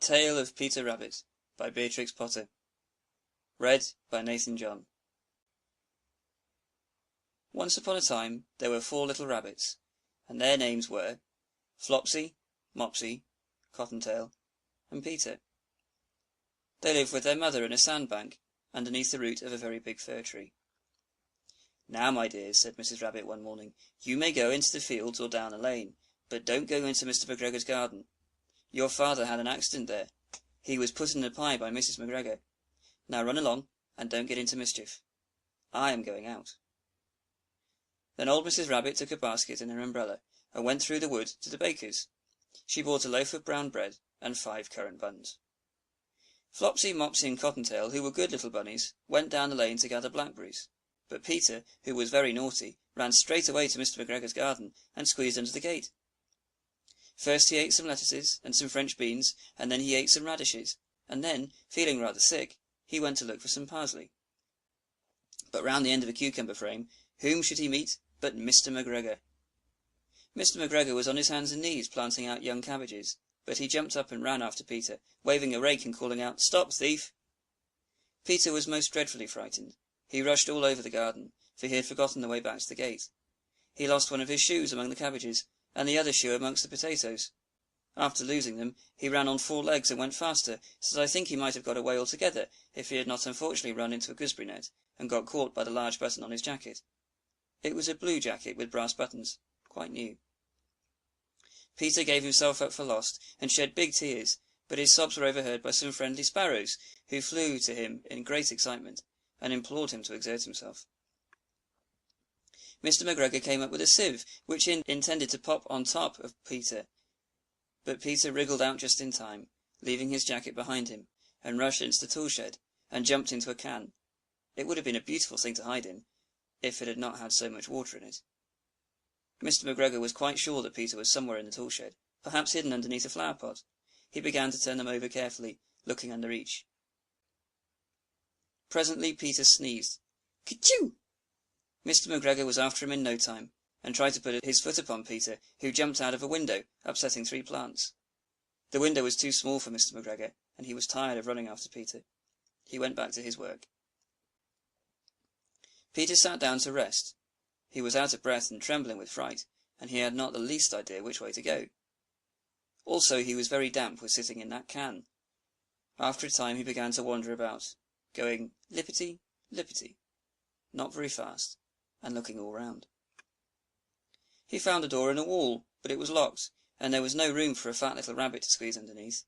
Tale of Peter Rabbit by Beatrix Potter. Read by Nathan John. Once upon a time there were 4 little rabbits, and their names were Flopsy, Mopsy, Cottontail, and Peter. They lived with their mother in a sandbank, underneath the root of a very big fir tree. "Now, my dears," said Mrs. Rabbit one morning, "you may go into the fields or down a lane, but don't go into Mr. McGregor's garden. Your father had an accident there. He was put in a pie by Mrs. McGregor. Now run along, and don't get into mischief. I am going out." Then old Mrs. Rabbit took a basket and her umbrella, and went through the wood to the baker's. She bought a loaf of brown bread and 5 currant buns. Flopsy, Mopsy, and Cottontail, who were good little bunnies, went down the lane to gather blackberries, but Peter, who was very naughty, ran straight away to Mr. McGregor's garden, and squeezed under the gate. First he ate some lettuces and some French beans, and then he ate some radishes, and then, feeling rather sick, he went to look for some parsley. But round the end of a cucumber frame, whom should he meet but Mr. McGregor? Mr. McGregor was on his hands and knees planting out young cabbages, but he jumped up and ran after Peter, waving a rake and calling out, "Stop, thief!" Peter was most dreadfully frightened. He rushed all over the garden, for he had forgotten the way back to the gate. He lost one of his shoes among the cabbages, and the other shoe amongst the potatoes. After losing them, he ran on 4 legs and went faster, so that I think he might have got away altogether, if he had not unfortunately run into a gooseberry net, and got caught by the large button on his jacket. It was a blue jacket with brass buttons, quite new. Peter gave himself up for lost, and shed big tears, but his sobs were overheard by some friendly sparrows, who flew to him in great excitement, and implored him to exert himself. Mr. McGregor came up with a sieve, which he intended to pop on top of Peter, but Peter wriggled out just in time, leaving his jacket behind him, and rushed into the tool shed, and jumped into a can. It would have been a beautiful thing to hide in, if it had not had so much water in it. Mr. McGregor was quite sure that Peter was somewhere in the tool shed, perhaps hidden underneath a flower pot. He began to turn them over carefully, looking under each. Presently Peter sneezed. "Kerchew!" Mr. McGregor was after him in no time, and tried to put his foot upon Peter, who jumped out of a window, upsetting 3 plants. The window was too small for Mr. McGregor, and he was tired of running after Peter. He went back to his work. Peter sat down to rest. He was out of breath and trembling with fright, and he had not the least idea which way to go. Also he was very damp with sitting in that can. After a time he began to wander about, going lippity, lippity, not very fast, and looking all round. He found a door in a wall, but it was locked, and there was no room for a fat little rabbit to squeeze underneath.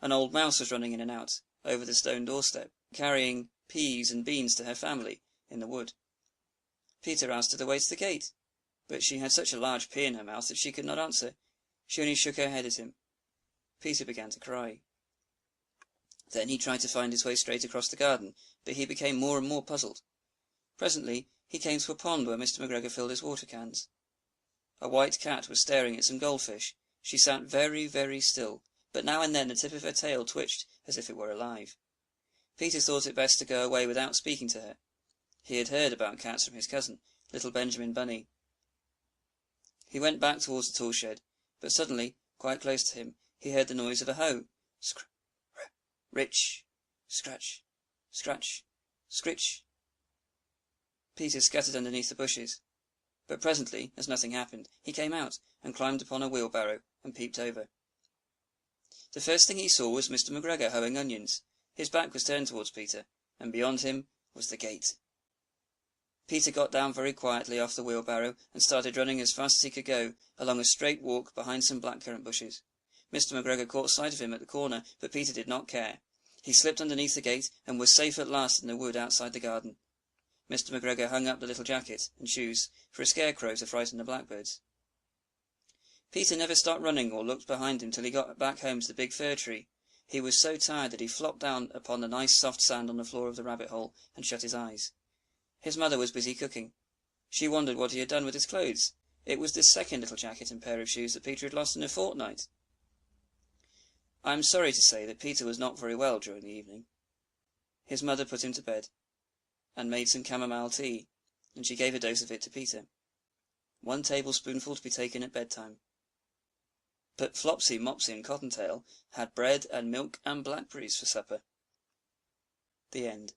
An old mouse was running in and out, over the stone doorstep, carrying peas and beans to her family in the wood. Peter asked her the way to the gate, but she had such a large pea in her mouth that she could not answer. She only shook her head at him. Peter began to cry. Then he tried to find his way straight across the garden, but he became more and more puzzled. Presently he came to a pond where Mr. McGregor filled his water cans. A white cat was staring at some goldfish. She sat very, very still, but now and then the tip of her tail twitched as if it were alive. Peter thought it best to go away without speaking to her. He had heard about cats from his cousin, little Benjamin Bunny. He went back towards the tool shed, but suddenly, quite close to him, he heard the noise of a hoe. Scr, rich, scratch, scratch, scritch. Peter scattered underneath the bushes, but presently, as nothing happened, he came out and climbed upon a wheelbarrow and peeped over. The first thing he saw was Mr. McGregor hoeing onions. His back was turned towards Peter, and beyond him was the gate. Peter got down very quietly off the wheelbarrow and started running as fast as he could go, along a straight walk behind some blackcurrant bushes. Mr. McGregor caught sight of him at the corner, but Peter did not care. He slipped underneath the gate, and was safe at last in the wood outside the garden. Mr. McGregor hung up the little jacket and shoes for a scarecrow to frighten the blackbirds. Peter never stopped running or looked behind him till he got back home to the big fir tree. He was so tired that he flopped down upon the nice soft sand on the floor of the rabbit hole and shut his eyes. His mother was busy cooking. She wondered what he had done with his clothes. It was this second little jacket and pair of shoes that Peter had lost in a fortnight. I am sorry to say that Peter was not very well during the evening. His mother put him to bed, and made some chamomile tea, and she gave a dose of it to Peter. 1 tablespoonful to be taken at bedtime. but Flopsy, Mopsy, and Cottontail had bread and milk and blackberries for supper. The end.